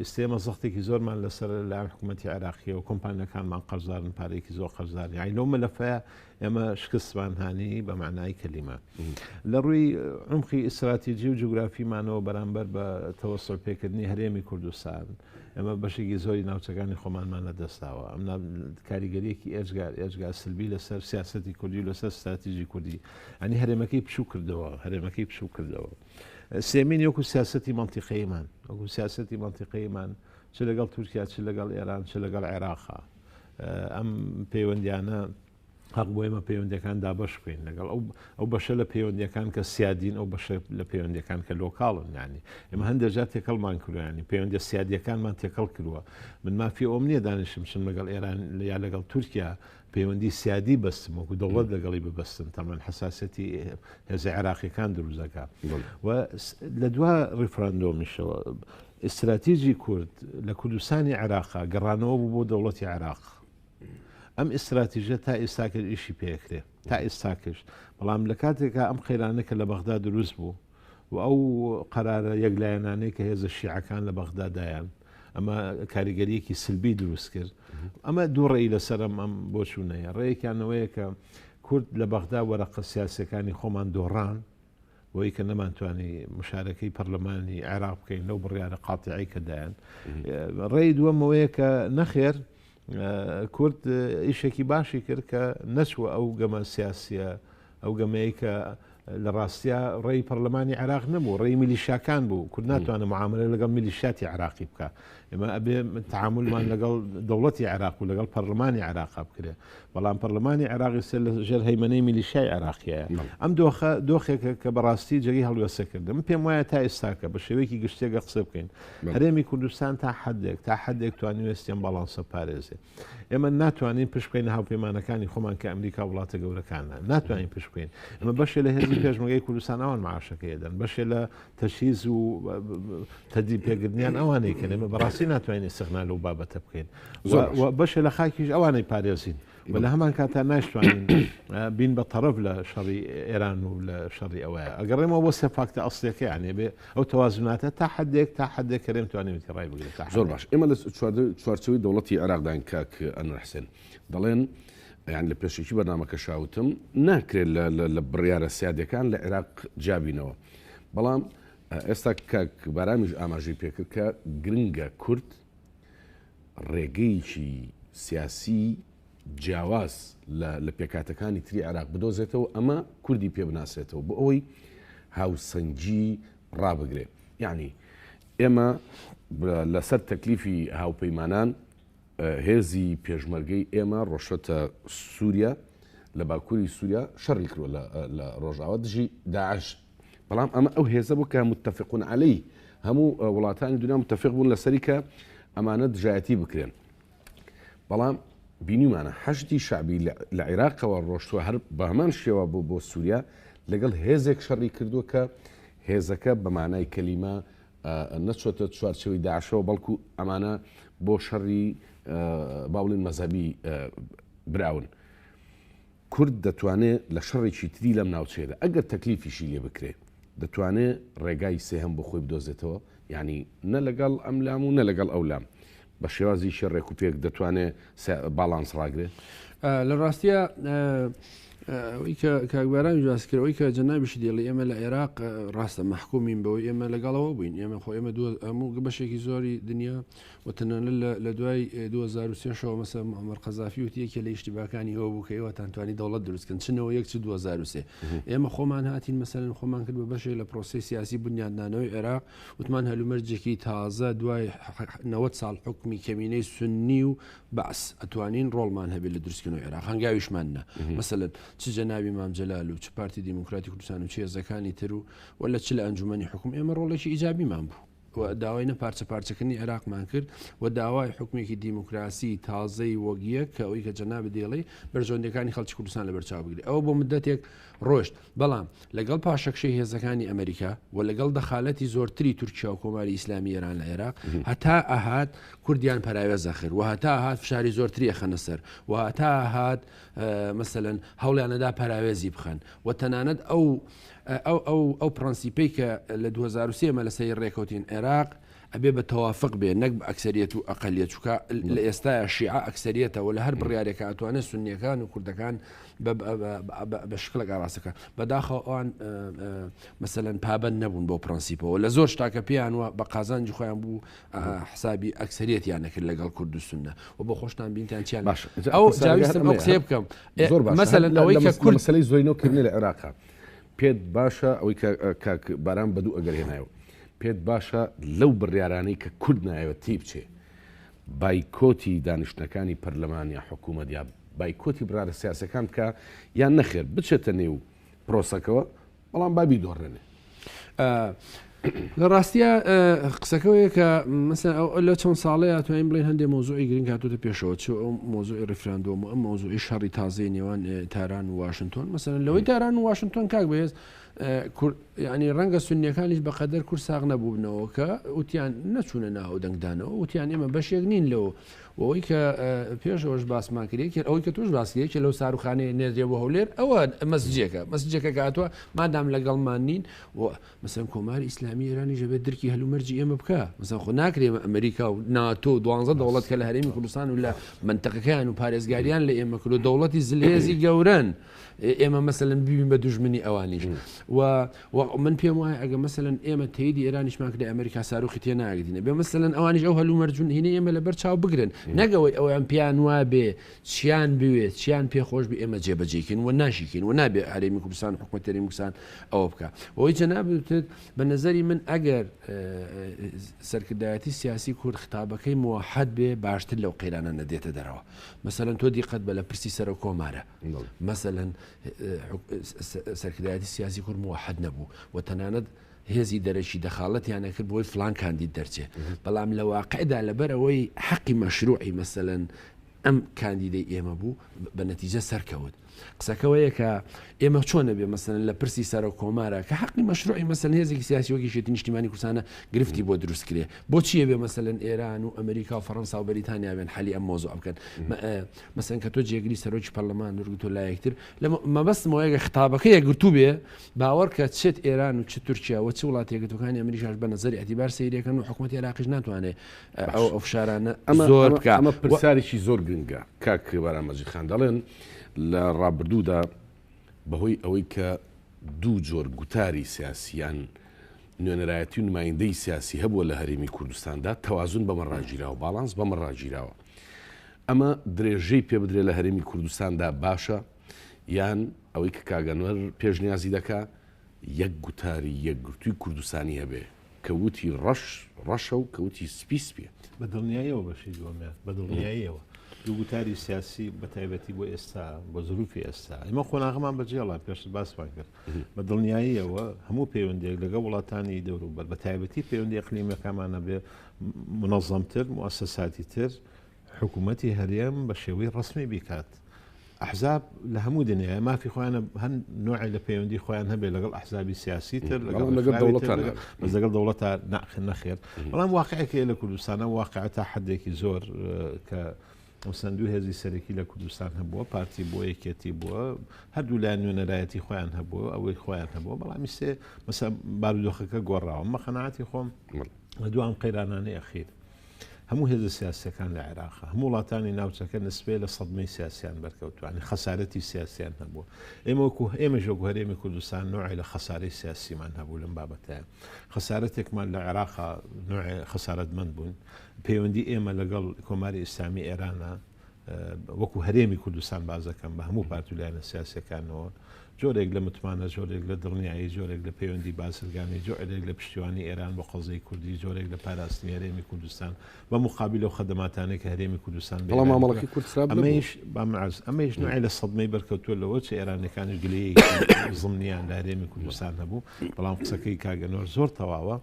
[SPEAKER 2] ئێستێمە زەختێکی زۆرمان لەسەر لایەن حکوومەتی عێراقیەوە کۆمپانیەکانمان قەرزدارن پارێکی زۆر قەرزداری یعنی لەو مەلەفەیە ئێمە شکستمان هانی بە معنای کەلیمە لە ڕووی عمقی ئیستراتیجی و جوگرافیمانەوە بەرامبەر بە تەوەسڵ پێکردنی هەرێمی کوردستان ئەمە بەشێکی زۆری ناوچەکانی خۆمانمان لەدەستاوە ئەم کاریگەریەکی ئێجگار سلبی لەسەر سیاسەتی کوردی و لەسەر استراتیژی کوردی ئەنی هەرێمەکەی پشوو کردەوە سێمین وەکو سیاسەتی منتیقەیمان وەکو سیاسەتی منتیقەیمان چ لەگەڵ تورکیا چ لەگەڵ ئێران چ لەگەڵ عێراقا ئەم پەیوەندیانە حەق بۆ ئێمە پەیوەندیەکان دابەش بکەین لەگەڵ ئەو بەشە لە پەیوەندیەکان کە سیادین ئەو بەشە لە پەیوەندیەکان کە لۆکاڵن ینی ئێمە هەندێکجار تێکەڵمان کردوانی پەیوەندی سیادیەکانمان تێکەڵ کردووە من مافی ئەوم نییە دانیشم چم لەگەڵ ئێران یا لەگەڵ تورکیا پەیوەندی سیادی بەستم وەکو دەوڵەت لەگەڵی ببەستن تەمان حساسەتی هێزی عێراقیەکان دروزەکە و لە دوا ڕیفراندۆمیشەوە استراتیژی کورد لە کوردستانی عێراقا گەڕانەوە بوو بۆ دەوڵەتی عێراق ئەم ئیستراتیژە تا ئێستاکرد ئیشی پێکرێ تا ئێستاکەش بەڵام لە کاتێکە ئەم خێرانەکە لە بەغدا دروست بوو و ئەو قەرارە یەکلایەنانەی کە هێزە شیعەکان لە بەغدادایان ئەمە کاریگەریەکی سلبی دروست کرد ئەمە دوو ڕێی لەسەر ئەم بۆچوونەیە ڕێیەکیانەوەیە کە کورد لە بەغدا وەرەقە سیاسەکانی خۆمان دۆڕان بۆی کە نەمانتوانی مشارەکەی پەرلەمانی عێراق بکەین لەو بڕیارە قاتیعی کە دایان. ڕێی دووەمەوەیە کە نەخێر کورد ئیشێکی باشی کرد کە نەچوە ئەو گەمە سیاسیە ئەو گەمەیە کە لە ڕاستیا ڕێی پەرلەمانی عێراق نەبوو ڕێی میلیشاکان بوو کورد ناتوانە معاملە لەگەڵ میلیشاتی عێراقی بکە ئێمە ئەبێ تعاملمان لەگەڵ دەوڵەتی عێراق و لەگەڵ پەرلەمانی عێراق بکرێ بەڵام پەرلەمانی عێراقی سەر لە ژێر هەیمەنەی میلیشای عێراقیە ئەم دۆخێکە کە بەڕاستی جێگەی هەڵوێسە من پێم وایە تا ئێستاکە بە شێوەیەکی گشتێکە قسە بکەین هەرێمی کوردستان تا حدێک توانی وێستیان باڵانسە پارێزێ ئێمە ناتوانین پشت بکەین هاوپەیمانەکانی خۆمان کە ئەمریکا وڵاتە گەورەکانە ناتوانین پشت بکەین ئەمە بەشێ لە هێزی پێشمەرگەی کوردستان ئەوان معاشەکەی دەن بەشێ لە تەشیز و تەدی پێگرنیان ئەوانەی کە ئێمە بەڕاستی ناتوانین استغنا لەو بابەتە بکەین بەشێ لە خاکیش ئەوانەی پارێزین بە لە هەمان کاتا ناشتوانین بین بە تەرەف لە شەڕی ئێران و لە شەڕی ئەوەیە ئەگەڕێمەوە بۆ سێ فاکتە ئەسڵیەکە یانێ بێ ئەو تەوازوناتە تا حدێک کەرێم توانێت ڕای بگرێت
[SPEAKER 1] زۆر باش ئێمە لە چوارچەوەی دەوڵەتی عێراقدان کاک ئەنوەر حسێن دەڵێن یان لە پێشێکی بەرنامەکە شاوتم ناکرێت لە بڕیارە سیادەکان لە عێراق جابینەوە بەڵام ئێستا کاک بارامیش ئاماژەی پێکرد کە گرنگە کورد ڕێگەیەکی سیاسی جیاواز لە پێکاتەکانی تری عێراق بدۆزێتەوە ئەمە کوردی پێ بناسێتەوە بۆ ئەوەی هاوسەنگی ڕابگرێت یعنی ئێمە لەسەر تەکلیفی هاوپەیمانان هێزی پێشمەرگەی ئێمە ڕۆشتە سووریا لە باکووری سووریا شەڕی کردوە لە ڕۆژاوە دژی داعش بەڵام ئەمە ئەو هێزە بوو کە متتەفقون عەلەی هەموو وڵاتانی دنیا متتەفق بوون لەسەری کە ئەمانە دژایەتی بکرێن بەڵام بینیمانە حەشتی شعبی لە عێراقەوە ڕۆشتووە هەر بە هەمان شێوە بۆ سووریا لەگەڵ هێزێک شەڕی کردووە کە هێزەکە بە مانای کەلیمە نەچۆتە چوارچەوەی داعشەوە بەڵکو ئەمانە بۆ شەڕی باوڵین مەزهبی براون کورد دەتوانێت لە شەڕێکی تری لەم ناوچێدا ئەگەر تەکلیفیشی لێ بکرێت دەتوانێت ڕێگای سێهەم بۆ خۆی بدۆزێتەوە یعنی نە لەگەڵ ئەم لام و نە لەگەڵ ئەو لام بە شێوازی شەڕێک و پێک دەتوانێت باڵانس ڕاگرێت
[SPEAKER 3] لە ڕاستیە ئەوەی کە کاکبارانی جواسکرەوەی کە جەنابیشی دێڵی ئێمە لە عێراق ڕاستە محکومین بەوەی ئێمە لەگەڵەوە بووین ئێمە خۆ ئێمە هەموو بەشێکی زۆری دنیا وتەنانە لە دوای 2023 مەسە محەممەد قەزافی وتیەکە لە ئیشتیباکانی ئەوە بوو کە ئێوە تانتوانی دەوڵەت دروستکەن چنەوە یەک 2023 ئێمە خۆمان هاتین مەسەرن خۆمان کرد بە بەشێک لە پرۆسی سیاسی بنیادنانەوەی عێراق وتمان هەلومەرجێکی تازە دوای 90 ساڵ حکمی کەمینەی سنی و بەعس ئەتوانین ڕۆڵمان هەبێت لە دروستکردنەوەی عێراق هەنگاویشمانە مەسەلەن چ جەنابی مام جەلال و چ پارتی دیموکراتی کوردستان و چ هێزەکانی تر و ولا چ لە ئەنجومەنی حکوم ئێمە ڕۆڵێکی ئیجابیمان بوو و داوای نەپارچە پارچەکردنی عێراقمان کرد و داوای حکومێکی دیموکراسی تازەی وەگیە کە ئەوەی کە جەناب دێڵی بەرژۆندەکانی خەڵکی کوردستان لەبەرچاو بگرێت ئەوە بۆ مدەتێک ڕۆشت بەڵام لەگەڵ پاشەکشەی هێزەکانی ئەمریکا و لەگەڵ دەخالەتی زۆرتری تورکیا و کۆماری ئیسلامی ئێران لە عێراق هەتا ئەهات کوردیان پەراوێزەخر و هەتا ئەهات فشاری زۆرتری ئەخەنە سەر و هەتا ئەهات مەسەلەن هەوڵیانەدا پەراوێزی بخەن و تەنانەت ئەو پرەنسیپەی کە لە 2023 مە لە سەیر ڕێکەوتین عێراق ئەبێ بە تەوافق بێ نەک بە ئەکسەریەت و ئەقەلیەت چووکە لە ئێستاە شیعە ئەکسەریەتەوە لە هەر بڕیارێکە ئەتوانێت سونیەکان و کوردەکان بە شکلە ئاراسەکە بەداخەوە ئەوان مەسەلەن پابەند نەبوون بۆ پرەنسیپەوە لە زۆر شتاکە پێیانوە بە قازانجی خۆیان بوو حسابی ئەکسەریەتیان نەکرد لەگەڵ کورد و سونە و بۆ خۆشتان بینتان چیان باش ئەو جاویستم ئەو قسێ بکەم مەسەلەن ئەوەی کە کورد
[SPEAKER 1] مەسەلەی زۆرینەوەکردنی لە عێراقا پێت باشە ئەوەی کاک باران بەدوو ئەگەر هێنایەوە پێت باشە لەو بڕیارانەی کە کورد نایەوە تی بچێ بایکۆتی دانیشتەکانی پەرلەمان یا حکوومەت یا بایکۆتی برارە سیاسەکان بکە یان نەخێر بچێتە نێو پرۆسەکەوە بەڵام بابی دۆڕێنێ
[SPEAKER 3] لە ڕاستیە قسەکەوەیە کە لە چەند ساڵەیە توانین بڵێن هەندێک مۆزوعی گرنگ هاتوتە پێشەوە چ ئەو مۆزوعی ڕفراندۆم و ئەم مۆزوعی شەڕی تازەی نێوان تاران و واشنگتۆن مەسەرەن لەوەی تاران و واشنگتۆن کاک بەهێز ینی ڕەنگە سنیەکانیش بەقەدەر کورد ساغ نەبوونەوە کە وتیان نەچوونە ناو دەنگدانەوە وتیان ئێمە بەشێک نین لەوە ئەوەی کە پێشەوەش باسمان کرێت ئەوەی کە توش باسیەکە لەو ساروخانەیە نێردێ بە هەولێر ئەوە مەسجێکە کاتوە مادام لەگەڵمان نین مەسەن کۆماری ئیسلامی ئێرانی ژەبێت درکی هەلومەرجی ئێمە بکە مەسەن خۆ ناکرێمە ئەمریکا و ناتۆ 12 دەوڵەت کە لە هەرێمی کوردستان و لە منتەقەکان و پارێزگاریان لە ئێمە کرد و دەوڵەتی زلێزی گەورن ئێمە مەسەلەن ببین بە دوژمنی ئەوانیش و من پێم وایە ئەگە مەسەلەن ئێمە تێیدی ئێرانیشمان کرد ئەمریکا ساروخی تێ ناگرینە بێ مەسەلەن ئەوانیش ئەو هەلومەرجون هینە ئێمە لەبەر چاو بگرن نەگەوەی ئەویان پیان وا بێ چیان بوێت چیان پێخۆش بێ ئێمە جێبەجێکن و ناشیکن و نابێ هەرێمی کوردستان حکوومەت هەرێمی کوردستان ئەوە بکە ئەوەی جەنابێت بە نظری من ئەگەر سەرکردایەتی سیاسی کورد خطابەکەی موحد بێ باشتر لەو قەیرانە نەدێتە دەرەوە مەسەلەن تۆ دیقەت بە لە پرسی سەر و کۆمارە مەسەلەن سەرکردایەتی سیاسی کورد موحد نەبوو و تەنانەت هێزی دەرەشی دەخاڵەتیانە کرد بۆی فلان کاندید دەرچێت بەڵام لە واقعدا لەبەرەوەی حەقی مەشروعی مەسەلەن ئەم کاندیدەی ئێمە بوو بە نەتیجە سەرکەوت قسەکەوەیە کە ئێمە چۆن نەبێ مەسەلەن لە پرسی سەر و کۆمارە کە حەقی مەشروعی مەسەلەن هێزێکی سیاسی وەکی شێتی نیشتیمانی کوردستانە گرفتی بۆ دروست کرێ بۆچیە بێ مەسەلەن ئێران و ئەمریکا و فەڕەنسا و بەریتانیا بێن حەلی ئەم مۆزوع بکەن مەسەلەن کە تۆ جێگری سەرۆکی پەرلەمان وەرگتۆ لایەکتر لە مەبەستمەوەیە گەخطابەکەی گرتو بێ باوەڕ کە چێت ئێران و چ تورکیا و چ وڵاتی یەکگرتوەکانی ئەمریکاش بە نەزەری ئەتیبار سەیرەکەن و حکوومەتی عێراقیش ناتوانێت ئەو فشارانە زۆر بکە
[SPEAKER 1] ئەمە پرسیارێکی زۆر گرنگە کاک بارامەجی خان دەڵێن لە ڕابردوودا بەهۆی ئەوەی کە دوو جۆر گوتاری سیاسیان نوێنەرایەتی و نمایندەی سیاسی هەبووە لە هەرێمی کوردستاندا تەوازون بەمە ڕاگیراوە باڵانس بەمە ڕاگیراوە ئەمە درێژەی پێ بدرێ لە هەرێمی کوردستاندا باشە یان ئەوەی کە کاگەنوەر پێشنیازی دەکا یەک گوتاری یەکگرتووی کوردستانی هەبێ کەوتی ڕەشە و کەوتی سپیسپێ
[SPEAKER 2] بە دڵنیاییەوە بەشی دووەمە بە دڵنیاییەوە دووگوتاری سیاسی بە تایبەتی بۆ ئێستا بۆ زروفی ئێستا ئێمە خۆناغمان بەجێڵان پێش باسمان کرد بە دڵنیاییەوە هەموو پەیوەندێک لەگە وڵاتانی دەوروبەر بە تایبەتی پەیوەندی ئەقلیمەکانمانە بێ منەظەمتر موسەساتی تر حکوومەتی هەرێم بە شێوەی ڕسمی بیکات ئەحزاب لە هەموو دنیای مافی خۆیانە هەند نوعی لە پەیوەندی خۆیان هەبێت لەگەڵ ئەحزابی سیاسی تر لەگەڵ دەوڵەتە نەخێر بەڵام واقعەکە لە کوردستانە واقع تا حدێکی زۆر کە سندوو هێزی سەرەکی لە کوردستان هەبووە پارتی بۆ یەکێتی بووە هەردوو لایەن نوێنەرایەتی خۆیان هەبووە ئەوەی خۆیان هەبووە بەڵامی سێ مەسە بارودۆخەکە گۆڕاوە مە خەناعەتی خۆم لە دوام قەیرانانەی ئەخیر هەموو هێزە سیاسەکان لە عێراقا هەموو وڵاتانی ناوچەکە نسبێ لە سەدمەی سیاسیان بەرکەوتوانی خەسارەتی سیاسیان هەبووە ئێمە هەرێمی کوردستان نوعی لە خەسارەی سیاسیمان هەبوو لەم بابەتەیە خەسارەتێکمان لە عێراقا نوعی خەسارەتمەند بوون پەیوەندی ئێمە لەگەڵ کۆماری ئیسلامی ئێرانە وەکو هەرێمی کوردستان بازەکەم بە هەموو پارتولایەنە سیاسەکانەوە جۆرێک لە متمانە جۆرێک لە دڵنیایی جۆرێک لە پەیوەندی باسرگانی جۆرێک لە پشتیوانی ئێران بە قەزای کوردی جۆرێک لە پاراستنی هەرێمی کوردستان بە مقابل و خەدەماتانێک کە هەرێمی کوردستان
[SPEAKER 1] ماڵەکەی کوردستان
[SPEAKER 2] ئەمەش نوعی لە سەدمەی بەرکەوتووە لەوە چه ئێرانەکانی گلەیە زڵنیان لە هەرێمی کوردستان هەبوو بەڵام قسەکەی کاگەنۆر زۆر تەواوە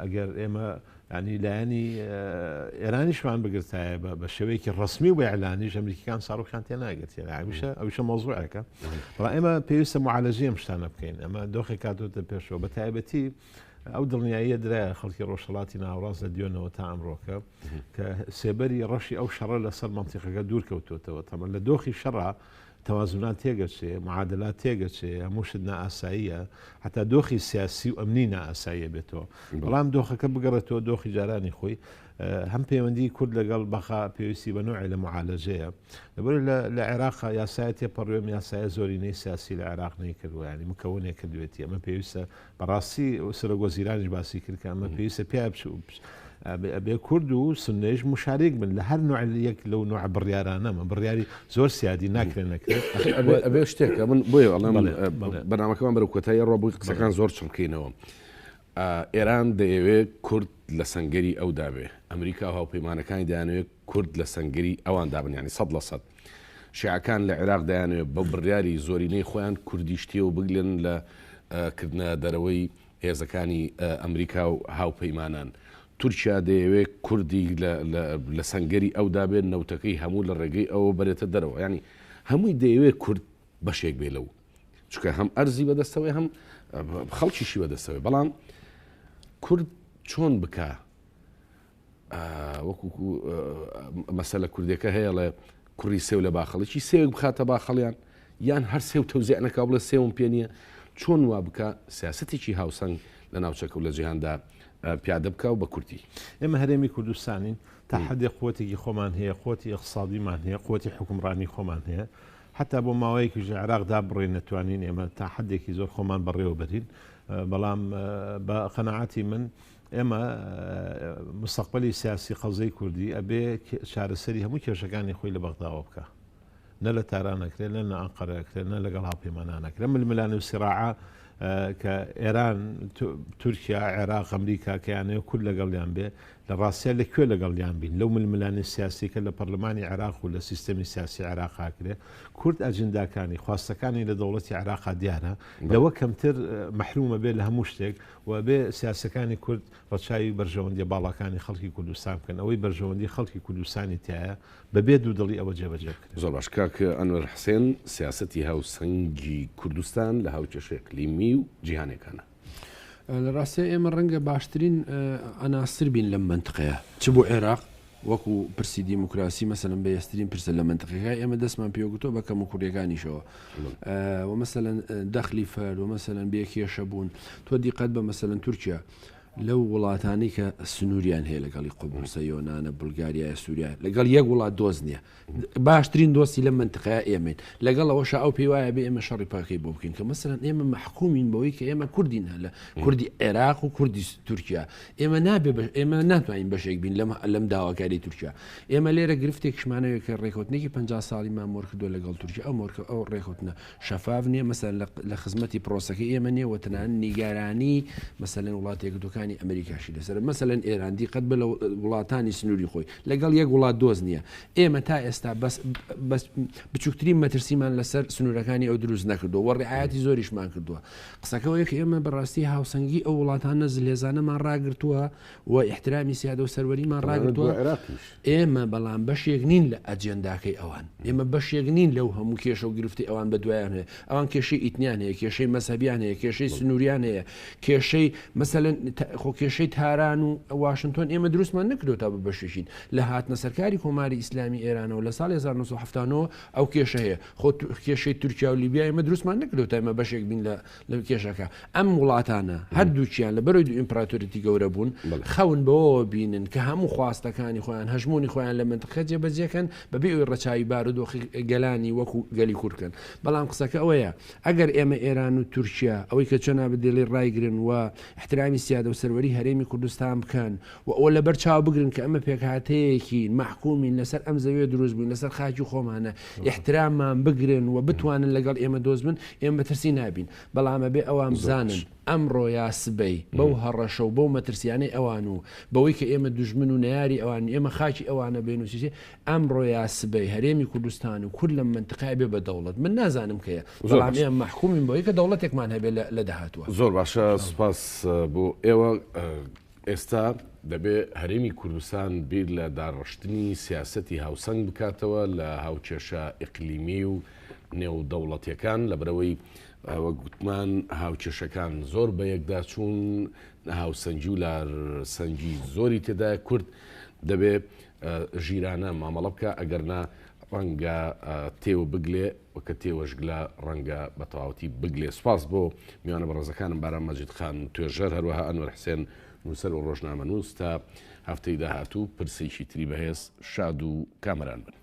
[SPEAKER 2] ئەگەر ئێمە ینی لایەنی ئێرانیشمان بگرتایە بە شێوەیەکی ڕسمی و بە ئەعلانیش ئەمریکان ساڕۆکیان تێ ناگرێت ئەویشە مۆزوعەکە بەڵام ئێمە پێویستە معالەژی ئەم شتانە بکەین ئەمە دۆخی کاتۆتە پێشەوە بە تایبەتی ئەو دڵنیاییە درایە خەڵکی ڕۆژهەڵاتی ناوەڕاست لە دوێنەوە تا ئەمڕۆکە کە سێبەری ڕەشی ئەو شەڕە لەسەر منتیقەکە دوور کەوتوتەوە تەمە لە دۆخی شەڕە تەوازونات تێگەچێ معادلات تێگەچێ هەموو شت نائاساییە حتا دۆخی سیاسی و ئەمنی نائاساییە بێتەوە بەڵام دۆخەکە بگەڕێتەوە دۆخی جارانی خۆی هەم پەیوەندی کورد لەگەڵ بەخا پێویستی بە نوعی لە معالەجەیە لەبەر لە عێراقا یاسایە تێپەڕوێم یاسایە زۆرینەی سیاسی لە عێراق نەیکردووە ینی مکەونێک کردوێتی ئەمە پێویستە بەڕاستی سەرۆگۆزیرانیش باسی کرد کە ئەمە پێویستە پێ ئەبێ کورد و سنەیش مشارێک بن لە هەر نوع یەک لەو نوع بڕیارانەمە بڕیاری زۆر سیادی ناکرێن نەکرێت
[SPEAKER 1] ئەبێ شتێکە من بۆیە بەنامەکەمان بەرەو کۆتایی ڕۆبووی قسەکان زۆر چڕکەینەوە ئێران دەیەوێت کورد لە سەنگەری ئەو دابێ ئەمریکا و هاوپەیمانەکانی دایانوێت کورد لە سەنگەری ئەوان دابن ینی 100% شیعەکان لە عێراق دایانوێت بە بڕیاری زۆرینەی خۆیان کوردیشتیە و بگلن لە کردنە دەرەوەی هێزەکانی ئەمریکا و هاوپەیمانان تورکیا دەیەوێت کوردی لە سەنگەری ئەو دابێت نەوتەکەی هەموو لە ڕێگەی ئەوە بەرێتە دەرەوە ینی هەمووی دەیەوێت کورد بەشێک بێ لەو چکە هەم ئەرزی بەدەستەوەی هەم خەڵکیشی بەدەستەوەی بەڵام کورد چۆن بکە وەکو مەسەلە کوردەکە هەیەڵێ کوڕی سێو لە باخەڵێکی سێوێک بخاتە باخەڵیان یان هەر سێو تەوزیع نەکا بڵێ سێوم پێ نییە چۆن وا بکە سیاسەتێکی هاوسەنگ لە ناوچەکە و لە جیهاندا پیادە بکە و بە کورتی
[SPEAKER 2] ئێمە هەرێمی کوردستانین تا حدی قوتێکی خۆمان هەیە قوتی اقتصادیمان هەیە قوتی حکومڕانی خۆمان هەیە حتا بۆ ماوەیەکی عێراقدا بڕێ نەتوانین ئێمە تا حدێکی زۆر خۆمان بەڕێوە بەرین بەڵام بە قەنەعاتی من ئێمە مستەقبەلی سیاسی قەوزەی کوردی ئەبێ چارەسەری هەموو کێشەکانی خۆی لە بەغداوە بکە نە لە تارانەکرێت نە لە ئەنقەرەکرێت نە لەگەڵ هاوپەیمانانەکرێت ململانە و سیراعە کە ئێران تورکیا عێراق ئەمریکا کەیانەیە کورد لەگەڵیان بێ لە ڕاستیە لەکوێ لەگەڵیان بین لەو ململانی سیاسی کە لە پەرلەمانی عێراق و لە سیستەمی سیاسی عێراقاکرێ کورد ئەجنداکانی خواستەکانی لە دەوڵەتی عێراقا دیارە لەوە کەمتر مەحرومە بێ لە هەموو شتێک و بێ سیاسەکانی کورد ڕەچاوی بەرژەوەندی باڵەکانی خەڵکی کوردستان بکەن ئەوەی بەرژەوەندی خەڵکی کوردستانی تایە بەبێ دوودڵی ئەوە جێبەجێ بکرێت.
[SPEAKER 1] زۆر باش کاکە ئەنوەر حسێن سیاسەتی هاوسەنگی کوردستان لە هاوچەشە ئیقلیمی و جیهانێکانە
[SPEAKER 3] لە ڕاستە ئێمە ڕەنگە باشترین ئەناسر بین لەم منطقەیە چ بۆ عێراق وەکو پرسی دیموکراسی مەسەلەن بەهێزترین پرسە لە منطقەکە ئێمە دەستمان پێوەگوتۆ بەکەم و کوردەکانیشەوە و مەسەلەن دەخلی فەر و مەسەلەن بێکێشە بوون تۆ دیقەت بە مەسەلەن تورکیا لەو وڵاتانی کە سنووریان هەیە لەگەڵی قوبوسە یۆنانە بولگاریای سووریا لەگەڵ یەک وڵات دۆز نییە باشترین دۆستی لە منطقەیە ئێمەین لەگەڵ ئەوەش ئەو پێی وایە بێ ئێمە شەڕی پاکەی بۆ بکەین کە مەسەلەن ئێمە مححکومین بەوەی کە ئێمە کوردین هەلە کوردی عێراق و کوردی تورکیا ئێمە ئێمە ناتوانین بەشێک بین لەم داواکاری تورکیا ئێمە لێرە گرفتێکشمانەوە کە ڕێکوتنێکی 50 ساڵی مامۆر کردو لەگەڵ تورکیا ئەو ڕێکوتنە شەفاف نییە مەسەل لە خزمەتی پرۆسەکە ئێمە نییە وەتەنان نیگارانی مەسەلەن وڵاتێک دوکانی ئەمریکاشی لەسەر مەسەلەن ئێراندی قەت بە لە وڵاتانی سنووری خۆی لەگەڵ یەک وڵات دۆز نییە ئێمە تا ئێستا بەس بچووکترین مەترسیمان لەسەر سنوورەکانی ئەو دروست نەکردو وە ڕێعاتی زۆریشمان کردووە قسەکەەوەی کە ئێمە بەڕاستی هاوسەنگی ئەو وڵاتانە زلێزانەمان ڕاگرتووە و احترامی سیادە و سەروەریمان ڕاگرتووە ئێمە بەڵام بەشێک نین لە ئەجێنداکەی ئەوان ئێمە بەشێک نین لەو هەموو کێشە و گرفتی ئەوان بە دوایان هەیە ئەوان کێشەی ئیتنیان هەیە کێشەی مەسەبیان هەیە کێشەی سنووریان هەیە کێشەی مەسەلەن خۆ کێشەی تاران و واشنگتن ئێمە دروستمان نکردو تا بەشێشین لە هاتنە سەرکاری کۆماری ئیسلامی ئێرانەوە لە ساڵی 1970ەوە ئەو کێشە هەیە خۆ کێشەی تورکیا و لیبیا ئێمە دروستمان نکردو تا ئێمە بەشێک بین لە کێشەکە ئەم وڵاتانە هەردووچیان لە بەرەوەی ئیمپراتۆریەتی گەورە بوون خەون بەوە بینن کە هەموو خواستەکانی خۆیان هەژمونی خۆیان لە منطقە جێبەجێکەن بەبێ ئەوی ڕەچاوی بارودۆخی گەلانی وەکو گەلی کوردکەن بەڵام قسەکە ئەوەیە ئەگەر ئێمە ئێران و تورکیا ئەوەی کە چۆنا بدێڵی ڕایگرن و احترامی سیادە و سەروەری هەرێمی کوردستان بکەن و ئەو لە بەرچاو بگرن کە ئەمە پێکهاتەیەکی مححکومین لەسەر ئەم زەویە دروست بوون لەسەر خاکی خۆمانە احتراممان بگرن و بتوانن لەگەڵ ئێمە دۆست بن ئێمە بەترسی نابین بەڵامە بێ ئەوان بزانن ئەمڕۆ یا سبەی بەو هەڕەشە و بەو مەترسیانەی ئەوان و بەوەی کە ئێمە دوژمن و نەیاری ئەوان ئێمە خاکی ئەوانە بێن وسیێ ئەمڕۆ یا سبەی هەرێمی کوردستان و کورد لە منطقەی بێ بە دەوڵەت من نازانم کەیە بەڵام ئێمە مححکومین بەوەی کە دەوڵەتێکمان هەبێ لە داهاتووە
[SPEAKER 1] زۆر باشە سوپاس بۆ ئێوە ئێستا دەبێ هەرێمی کوردستان بیر لە داڕشتنی سیاسەتی هاوسەنگ بکاتەوە لە هاوچێشە ئیقلیمی و نێودەوڵەتیەکان لە بەرەوەی وە گوتمان هاوچێشەکان زۆر بە یەکدا چوون هاوسەنگی و لارسەنگی زۆری تێدا کورد دەبێ ژیرانە مامەڵە بکە ئەگەرنا ڕەنگە تێوە بگلێ وەکە تێوەشگلە ڕەنگە بە تەواوەتی بگلێ سوپاس بۆ میوانە بەڕێزەکانم باران مەجید خان توێژەر هەروەها ئەنوەر حسێن نووسەر و ڕۆژنامەنووس تا هەفتەی داهاتوو پرسێکی تری بەهێز شاد و کامەران بن.